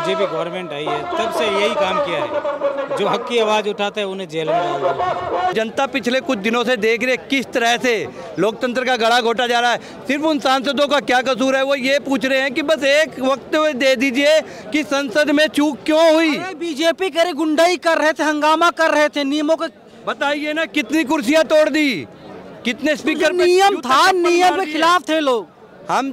BJP government आई है तब से यही काम किया है, जो हक की आवाज़ उठाता है उन्हें जेल में डाल दो। जनता पिछले कुछ दिनों से देख रही है किस तरह से लोकतंत्र का गला घोटा जा रहा है। सिर्फ उन सांसदों का क्या कसूर है, वो ये पूछ रहे हैं कि बस एक वक्त दे दीजिए कि संसद में चूक क्यों हुई। बीजेपी करे गुंडाई कर रहे थे, हंगामा कर रहे थे, नियमों को बताइए ना, कितनी कुर्सियां तोड़ दी, कितने स्पीकर नियम था, नियम के खिलाफ थे लोग। हम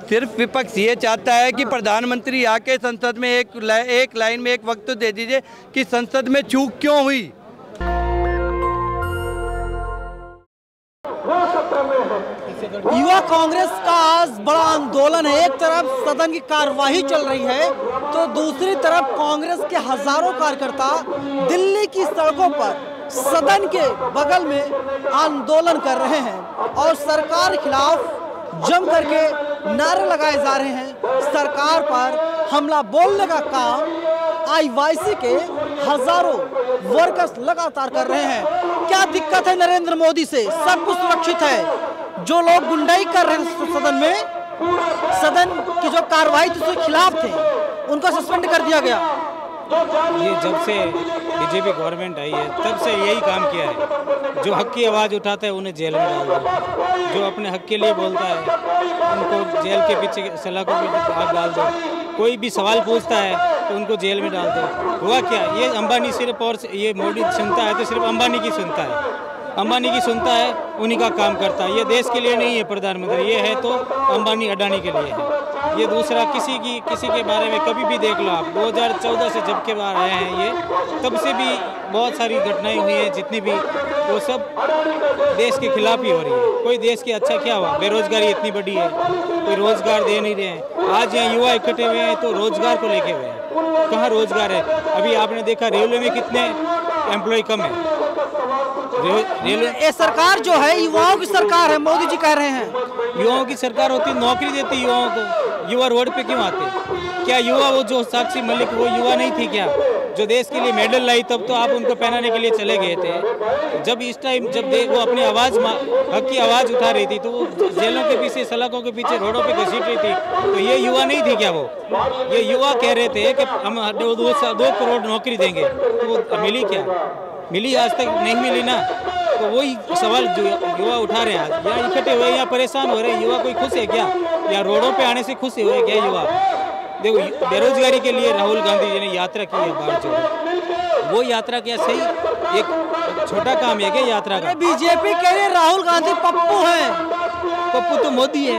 सिर्फ विपक्ष ये चाहता है कि प्रधानमंत्री आके संसद में एक लाइन में एक वक्त दे दीजिए कि संसद में चूक क्यों हुई। युवा कांग्रेस का आज बड़ा आंदोलन है। एक तरफ सदन की कार्यवाही चल रही है तो दूसरी तरफ कांग्रेस के हजारों कार्यकर्ता दिल्ली की सड़कों पर सदन के बगल में आंदोलन कर रहे हैं और सरकार के खिलाफ जम करके नारे लगाए जा रहे हैं। सरकार पर हमला बोलने का काम आईवाईसी के हजारों वर्कर्स लगातार कर रहे हैं। क्या दिक्कत है नरेंद्र मोदी से? सब कुछ सुरक्षित है। जो लोग गुंडाई कर रहे हैं सदन में, सदन की जो कार्रवाई थी उसके खिलाफ थे, उनको सस्पेंड कर दिया गया। ये जब से बीजेपी गवर्नमेंट आई है तब से यही काम किया है, जो हक की आवाज़ उठाता है उन्हें जेल में डाल दो, जो अपने हक के लिए बोलता है उनको जेल के पीछे सलाखों में आग डाल दो, कोई भी सवाल पूछता है तो उनको जेल में डाल दो। हुआ क्या, ये अंबानी सिर्फ और ये मोदी सुनता है तो सिर्फ अंबानी की सुनता है, अंबानी की सुनता है, उन्हीं का काम करता है। ये देश के लिए नहीं है प्रधानमंत्री, ये है तो अंबानी अडानी के लिए है। ये दूसरा किसी के बारे में कभी भी देख लो आप, 2014 से जब के बाद आए हैं ये, तब से भी बहुत सारी घटनाएं हुई हैं, जितनी भी वो सब देश के खिलाफ ही हो रही है। कोई देश के अच्छा क्या हुआ, बेरोजगारी इतनी बड़ी है, कोई रोजगार दे नहीं रहे हैं। आज यहाँ युवा इकट्ठे हुए हैं तो रोजगार को लेके हुए हैं, कहाँ रोजगार है? अभी आपने देखा रेलवे में कितने एम्प्लॉय कम है। ये सरकार जो है युवाओं की सरकार है, मोदी जी कह रहे हैं। युवाओं की सरकार होती, नौकरी देती युवाओं को, युवा रोड पे क्यों आते? क्या युवा वो जो साक्षी मलिक वो युवा नहीं थी क्या, जो देश के लिए मेडल लाई? तब तो आप उनको पहनाने के लिए चले गए थे। जब इस टाइम जब वो अपनी आवाज़ हक की आवाज़ उठा रही थी तो वो जेलों के पीछे, सलाखों के पीछे, रोडों पे घसीट रही थी, तो ये युवा नहीं थी क्या? वो ये युवा कह रहे थे कि हम 2 करोड़ नौकरी देंगे, तो वो मिली क्या? मिली? आज तक नहीं मिली ना। तो वही सवाल जो युवा उठा रहे हैं, आज यहाँ इकट्ठे हुए, यहाँ परेशान हो रहे हैं। युवा कोई खुश है क्या? या रोडों पे आने से खुश हुए क्या युवा? देखो, बेरोजगारी के लिए राहुल गांधी जी ने यात्रा की है बाहर जोड़ो, वो यात्रा क्या सही एक छोटा काम है क्या यात्रा का? बीजेपी कह रही राहुल गांधी पप्पू है। पप्पू तो मोदी है,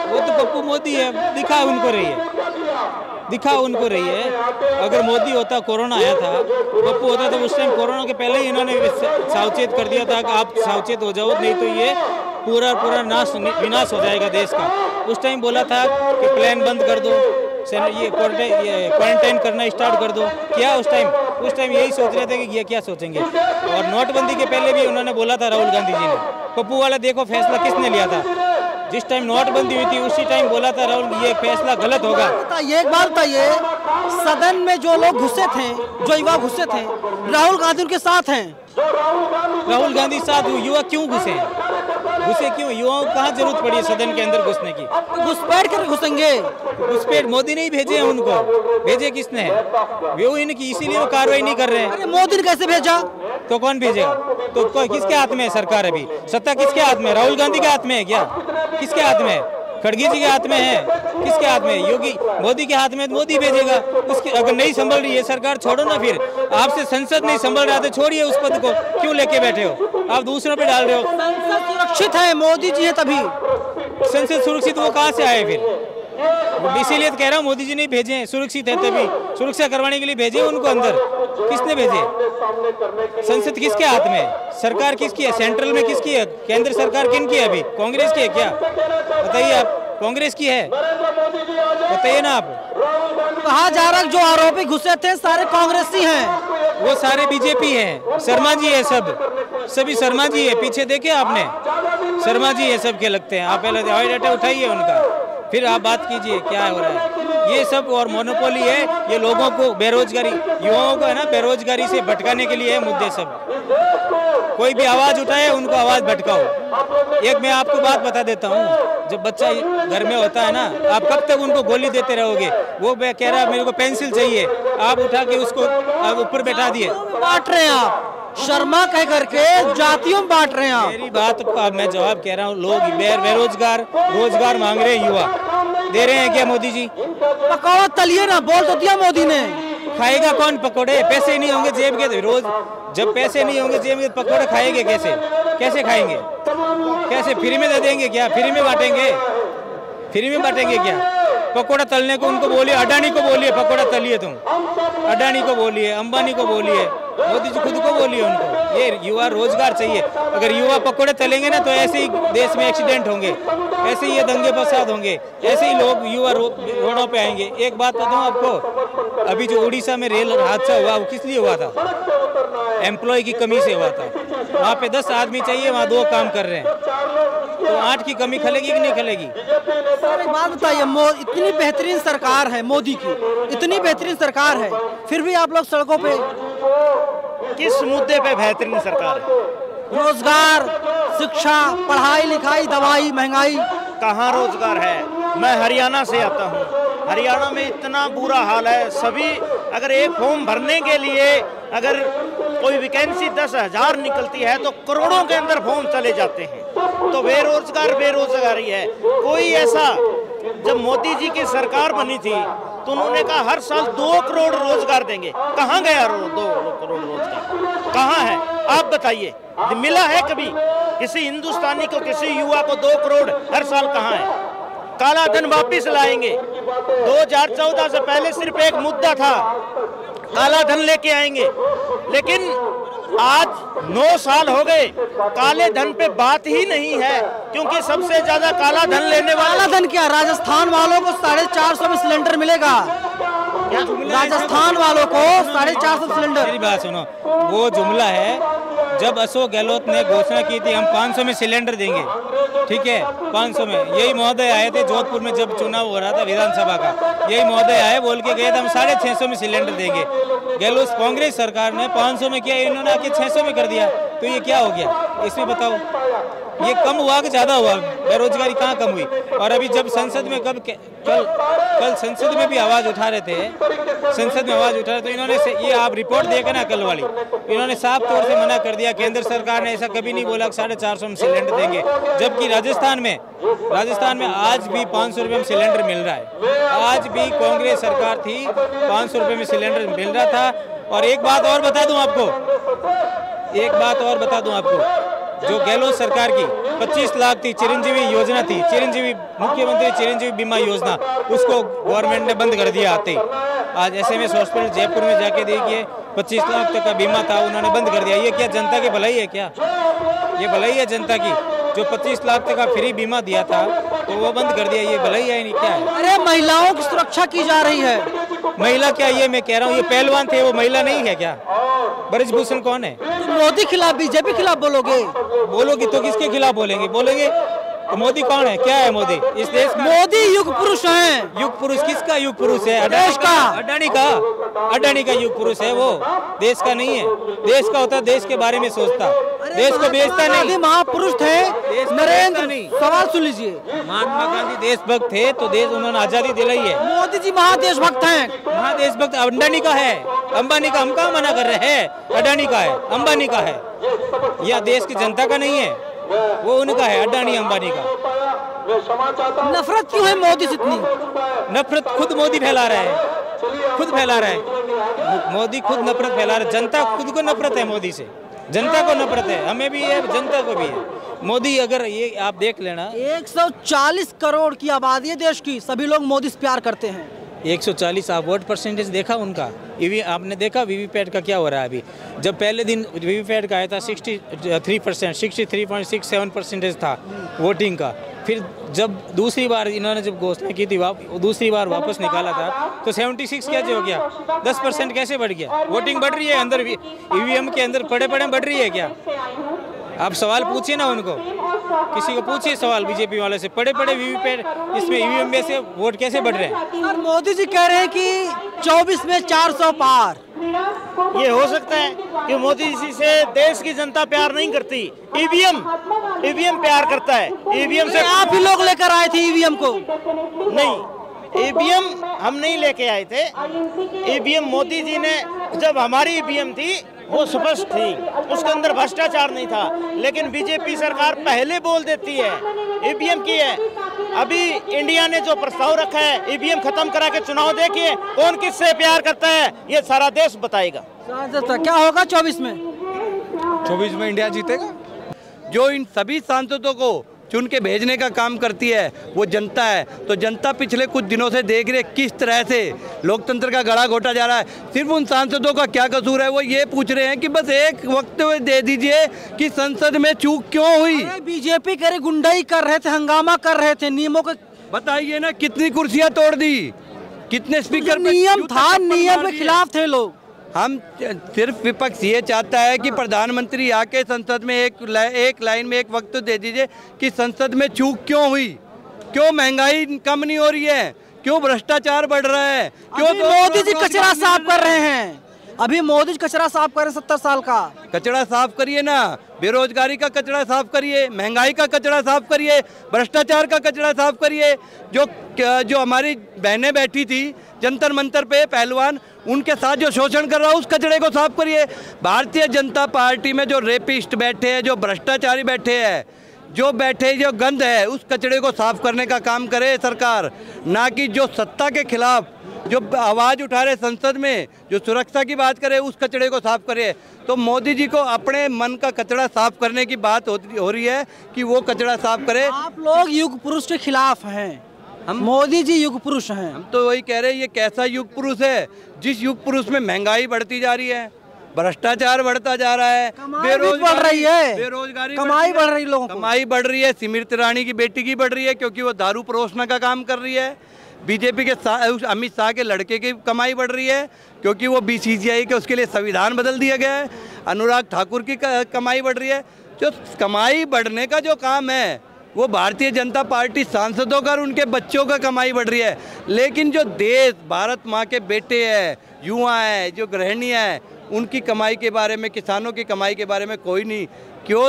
वो तो पप्पू मोदी है, दिखा उनको रही है, दिखा उनको रही है। अगर मोदी होता, कोरोना आया था, पप्पू होता तो उस टाइम कोरोना के पहले ही इन्होंने सावचेत कर दिया था कि आप सावचेत हो जाओ, नहीं तो ये पूरा विनाश हो जाएगा देश का। उस टाइम बोला था कि प्लान बंद कर दो, ये क्वारंटाइन करना स्टार्ट कर दो। क्या उस टाइम यही सोच रहे थे कि ये क्या सोचेंगे? और नोटबंदी के पहले भी उन्होंने बोला था राहुल गांधी जी ने। पप्पू वाला देखो फैसला किसने लिया था, जिस टाइम नोटबंदी हुई थी उसी टाइम बोला था राहुल ये फैसला गलत होगा। ये एक बात बताइए, सदन में जो लोग घुसे थे, जो युवा घुसे थे, राहुल गांधी उनके साथ हैं। राहुल गांधी साथ युवा क्यों घुसे क्यों? युवाओं को कहाँ जरूरत पड़ी है सदन के अंदर घुसने की? घुसपैठ कर घुसेंगे। घुसपैठ मोदी नहीं भेजे हैं उनको, भेजे किसने है? वो इनकी इसीलिए वो कार्रवाई नहीं कर रहे हैं। अरे मोदी ने कैसे भेजा? तो कौन भेजेगा? तो किसके हाथ में है सरकार? अभी सत्ता किसके हाथ में? राहुल गांधी के हाथ में है क्या? किसके हाथ में है? खड़गे जी के हाथ में है? किसके हाथ में? योगी मोदी के हाथ में, मोदी भेजेगा। उसकी अगर नहीं संभल रही है सरकार, छोड़ो ना फिर। आपसे संसद नहीं संभल रहा तो छोड़िए उस पद को, क्यों लेके बैठे हो? आप दूसरों पे डाल रहे हो। संसद सुरक्षित है, मोदी जी है तभी संसद सुरक्षित। वो कहाँ से आए फिर? इसीलिए तो कह रहा हूँ मोदी जी नहीं भेजे, सुरक्षित है तभी। सुरक्षा करवाने के लिए भेजे उनको अंदर, किसने भेजे? संसद किसके हाथ में? सरकार किसकी है? सेंट्रल में किसकी है? केंद्र सरकार किनकी है? अभी कांग्रेस की है क्या? बताइए आप, कांग्रेस की है? बताइए ना आप। कहा जा रहा है जो आरोपी घुसे थे सारे कांग्रेसी हैं। वो सारे बीजेपी हैं, शर्मा जी है, सभी शर्मा जी है। पीछे देखे आपने, शर्मा जी है सबके लगते हैं। आप पहले बायोडाटा उठाइए उनका, फिर आप बात कीजिए क्या हो रहा है। ये सब और मोनोपोली है। ये लोगों को बेरोजगारी, युवाओं को है ना बेरोजगारी से भटकाने के लिए है मुद्दे सब। कोई भी आवाज़ उठाए उनको आवाज़ भटकाओ। एक मैं आपको बात बता देता हूँ, जब बच्चा घर में होता है ना, आप कब तक उनको गोली देते रहोगे? वो कह रहा है मेरे को पेंसिल चाहिए, आप उठा के उसको ऊपर बैठा दिए। बांट रहे हैं आप, शर्मा कह करके जातियों में बांट रहे हैं आप। मेरी बात को अब मैं जवाब कह रहा हूँ। लोग बेरोजगार रोजगार मांग रहे हैं, युवा दे रहे हैं क्या मोदी जी? पकौड़ा तलिए ना, बोल तो दिया मोदी ने। खाएगा कौन पकौड़े? पैसे नहीं होंगे जेब के, रोज जब पैसे नहीं होंगे जेब के पकौड़े खाएंगे कैसे? कैसे खाएंगे? कैसे फ्री में दे देंगे क्या? फ्री में बांटेंगे? फ्री में बांटेंगे क्या? पकौड़ा तलने को उनको बोलिए, अडानी को बोलिए पकौड़ा तलिए तुम, अडानी को बोलिए, अंबानी को बोलिए, मोदी जी खुद को बोलिए उनको। ये युवा रोजगार चाहिए। अगर युवा पकौड़े तलेंगे ना तो ऐसे ही देश में एक्सीडेंट होंगे, ऐसे ही ये दंगे फसाद होंगे, ऐसे ही लोग युवा रोडों पे आएंगे। एक बात बताऊं आपको, अभी जो उड़ीसा में रेल हादसा हुआ वो किस लिए हुआ था? एम्प्लॉय की कमी से हुआ था। वहाँ पे 10 आदमी चाहिए, वहाँ 2 काम कर रहे हैं, तो 8 की कमी खलेगी कि नहीं खलेगी? सर एक बात बताइए, इतनी बेहतरीन सरकार है मोदी की, इतनी बेहतरीन सरकार है, फिर भी आप लोग सड़कों पे किस मुद्दे पे बेहतरीन सरकार है? रोजगार, शिक्षा, पढ़ाई लिखाई, दवाई, महंगाई। कहाँ रोजगार है? मैं हरियाणा से आता हूँ, हरियाणा में इतना बुरा हाल है। सभी अगर एक फॉर्म भरने के लिए अगर कोई वैकेंसी 10,000 निकलती है तो करोड़ों के अंदर फॉर्म चले जाते हैं। तो बेरोजगारी है। कोई ऐसा, जब मोदी जी की सरकार बनी थी तो उन्होंने कहा हर साल 2 करोड़ रोजगार देंगे। कहाँ गया 2 करोड़ रोजगार? कहाँ है? आप बताइए, मिला है कभी किसी हिंदुस्तानी को, किसी युवा को 2 करोड़ हर साल? कहाँ है? काला धन वापिस लाएंगे। 2014 से पहले सिर्फ एक मुद्दा था, काला धन लेके आएंगे, लेकिन आज 9 साल हो गए, काले धन पे बात ही नहीं है, क्योंकि सबसे ज्यादा काला धन लेने वाला। काला धन क्या? राजस्थान वालों को 450 में सिलेंडर मिलेगा। राजस्थान वालों को 450 सिलेंडर। मेरी बात सुनो, वो जुमला है। जब अशोक गहलोत ने घोषणा की थी हम 500 में सिलेंडर देंगे, ठीक है, 500 में, यही महोदय आए थे जोधपुर में जब चुनाव हो रहा था विधानसभा का, यही महोदय आए बोल के गए थे हम 650 में सिलेंडर देंगे। गहलोत कांग्रेस सरकार ने 500 में किया, इन्होंने आके 600 में कर दिया। तो ये क्या हो गया? इसमें बताओ, ये कम हुआ कि ज़्यादा हुआ? बेरोजगारी कहाँ कम हुई? और अभी जब संसद में कल संसद में भी आवाज़ उठा रहे थे, संसद में आवाज़ उठा रहे, तो इन्होंने ये आप रिपोर्ट देखे ना कल वाली, इन्होंने साफ तौर से मना कर दिया। केंद्र सरकार ने ऐसा कभी नहीं बोला कि 450 में सिलेंडर देंगे, जबकि राजस्थान में आज भी 500 रुपये में सिलेंडर मिल रहा है। आज भी कांग्रेस सरकार थी, 500 रुपये में सिलेंडर मिल रहा था। और एक बात और बता दूं आपको, जो गहलोत सरकार की 25 लाख थी चिरंजीवी योजना थी, मुख्यमंत्री चिरंजीवी बीमा योजना, उसको गवर्नमेंट ने बंद कर दिया आते ही। आज SMS हॉस्पिटल जयपुर में जाके देखिए, 25 लाख तक का बीमा था, उन्होंने बंद कर दिया। ये क्या जनता की भलाई है क्या? ये भलाई है जनता की? जो 25 लाख तक का फ्री बीमा दिया था तो वो बंद कर दिया, ये भलाई है? नहीं, क्या है? अरे महिलाओं की सुरक्षा की जा रही है। महिला क्या? ये मैं कह रहा हूँ, ये पहलवान थे, वो महिला नहीं है क्या? ब्रजभूषण कौन है? तो मोदी खिलाफ, बीजेपी खिलाफ बोलोगे तो किसके खिलाफ बोलेंगे? तो मोदी कौन है? क्या है मोदी इस देश का? मोदी युग पुरुष हैं। युग पुरुष किसका युग पुरुष है? देश का। अडानी का युग पुरुष है, वो देश का नहीं है। देश का होता, देश के बारे में सोचता, देश को बेचता नहीं। महापुरुष थे नरेंद्र, सवाल सुन लीजिए। महात्मा गांधी देशभक्त थे, तो देश उन्होंने आजादी दिलाई है। मोदी जी महादेशभक्त हैं। महादेशभक्त अडानी का है, अंबानी का। हम कहाँ मना कर रहे हैं? अडानी का है, अंबानी का है, यह देश की जनता का नहीं है, वो उनका है, अडानी अंबानी का। नफरत क्यों है मोदी से इतनी? नफरत खुद मोदी फैला रहा है, मोदी खुद नफरत फैला रहा है। जनता खुद को नफरत है मोदी से, जनता को नफरत है, हमें भी है, जनता को भी है। मोदी, अगर ये आप देख लेना, 140 करोड़ की आबादी है देश की, सभी लोग मोदी से प्यार करते हैं। 140 आप वोट परसेंटेज देखा उनका? आपने देखा वीवीपैट का क्या हो रहा है? अभी जब पहले दिन वीवीपैट का आया था 63%, 63.67% था वोटिंग का। फिर जब दूसरी बार इन्होंने जब घोषणा की थी, दूसरी बार वापस निकाला था, तो 76 कैसे हो गया? 10% कैसे बढ़ गया? वोटिंग बढ़ रही है अंदर, ईवीएम के अंदर पड़े बढ़ रही है क्या? आप सवाल पूछिए ना उनको, किसी को पूछिए सवाल बीजेपी वाले से, पड़े वीवीपैट इसमें ईवीएम में से वोट कैसे बढ़ रहे हैं। सर मोदी जी कह रहे हैं कि 24 में 400 पार। ये हो सकता है कि मोदी जी से देश की जनता प्यार नहीं करती, ईवीएम प्यार करता है। ईवीएम से आप ही लोग लेकर आए थे ईवीएम को? नहीं, ईवीएम हम नहीं लेके आए थे। ईवीएम मोदी जी ने, जब हमारी ईवीएम थी वो स्पष्ट थी, उसके अंदर भ्रष्टाचार नहीं था, लेकिन बीजेपी सरकार पहले बोल देती है ईवीएम की है। अभी इंडिया ने जो प्रस्ताव रखा है ईवीएम खत्म करा के चुनाव देखिए, कौन किससे प्यार करता है ये सारा देश बताएगा। क्या होगा 24 में? 24 में इंडिया जीतेगा। जो इन सभी सांसदों को चुन के भेजने का काम करती है वो जनता है। तो जनता पिछले कुछ दिनों से देख रही है किस तरह से लोकतंत्र का गला घोटा जा रहा है। सिर्फ उन सांसदों का क्या कसूर है, वो ये पूछ रहे हैं कि बस एक वक्त दे दीजिए कि संसद में चूक क्यों हुई। बीजेपी कह रही गुंडाई कर रहे थे, हंगामा कर रहे थे, नियमों के बताइए ना, कितनी कुर्सियां तोड़ दी, कितने स्पीकर नियम था, नियम के खिलाफ थे लोग। हम सिर्फ विपक्ष ये चाहता है कि प्रधानमंत्री आके संसद में एक लाइन में एक वक्त दे दीजिए कि संसद में चूक क्यों हुई, क्यों महंगाई कम नहीं हो रही है, क्यों भ्रष्टाचार बढ़ रहा है, क्यों मोदी जी कचरा साफ कर रहे हैं। अभी मोदी जी कचरा साफ कर रहे हैं 70 साल का। कचरा साफ करिए ना, बेरोजगारी का कचरा साफ करिए, महंगाई का कचरा साफ करिए, भ्रष्टाचार का कचरा साफ करिए। जो हमारी बहनें बैठी थी जंतर मंतर पे पहलवान, उनके साथ जो शोषण कर रहा है उस कचरे को साफ करिए। भारतीय जनता पार्टी में जो रेपिस्ट बैठे हैं, जो भ्रष्टाचारी बैठे हैं, जो गंद है, उस कचरे को साफ करने का काम करे सरकार, ना कि जो सत्ता के खिलाफ जो आवाज़ उठा रहे संसद में, जो सुरक्षा की बात करे उस कचरे को साफ करे। तो मोदी जी को अपने मन का कचरा साफ करने की बात हो रही है कि वो कचरा साफ करे। आप लोग युग पुरुष के खिलाफ हैं, हम मोदी जी युग पुरुष हैं। हम तो वही कह रहे हैं, ये कैसा युग पुरुष है जिस युग पुरुष में महंगाई बढ़ती जा रही है, भ्रष्टाचार बढ़ता जा रहा है, बढ़ रही है, बेरोजगारी, कमाई बढ़ रही, लोगों की कमाई बढ़ रही है। स्मृति ईरानी की बेटी की बढ़ रही है क्योंकि वो दारू परोसने का काम कर रही है। बीजेपी के अमित शाह के लड़के की कमाई बढ़ रही है क्योंकि वो बीसीसीआई के उसके लिए संविधान बदल दिया गया है। अनुराग ठाकुर की कमाई बढ़ रही है। जो कमाई बढ़ने का जो काम है वो भारतीय जनता पार्टी सांसदों का और उनके बच्चों का कमाई बढ़ रही है। लेकिन जो देश भारत माँ के बेटे हैं, युवा हैं, जो गृहिणियाँ हैं, उनकी कमाई के बारे में, किसानों की कमाई के बारे में कोई नहीं। क्यों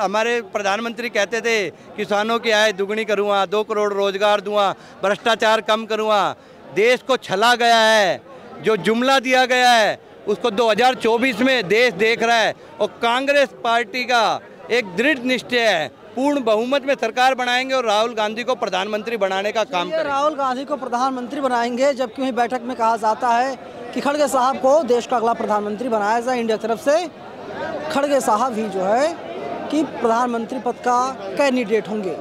हमारे प्रधानमंत्री कहते थे किसानों की आय दुगनी करूँगा, 2 करोड़ रोजगार दूंगा, भ्रष्टाचार कम करूँगा। देश को छला गया है, जो जुमला दिया गया है उसको 2024 में देश देख रहा है। और कांग्रेस पार्टी का एक दृढ़ निश्चय है, पूर्ण बहुमत में सरकार बनाएंगे और राहुल गांधी को प्रधानमंत्री बनाने का काम करेंगे। राहुल गांधी को प्रधानमंत्री बनाएंगे, जबकि वहीं बैठक में कहा जाता है कि खड़गे साहब को देश का अगला प्रधानमंत्री बनाया जाए। इंडिया की तरफ से खड़गे साहब ही जो है कि प्रधानमंत्री पद का कैंडिडेट होंगे।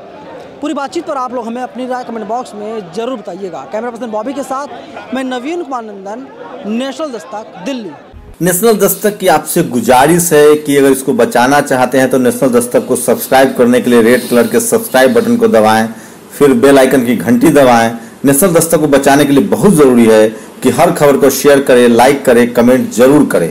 पूरी बातचीत पर आप लोग हमें अपनी राय कमेंट बॉक्स में जरूर बताइएगा। कैमरा पर्सन बॉबी के साथ मैं नवीन कुमार नंदन, नेशनल दस्तक, दिल्ली। नेशनल दस्तक की आपसे गुजारिश है कि अगर इसको बचाना चाहते हैं तो नेशनल दस्तक को सब्सक्राइब करने के लिए रेड कलर के सब्सक्राइब बटन को दबाएं, फिर बेल आइकन की घंटी दबाएं। नेशनल दस्तक को बचाने के लिए बहुत जरूरी है कि हर खबर को शेयर करें, लाइक करें, कमेंट जरूर करें।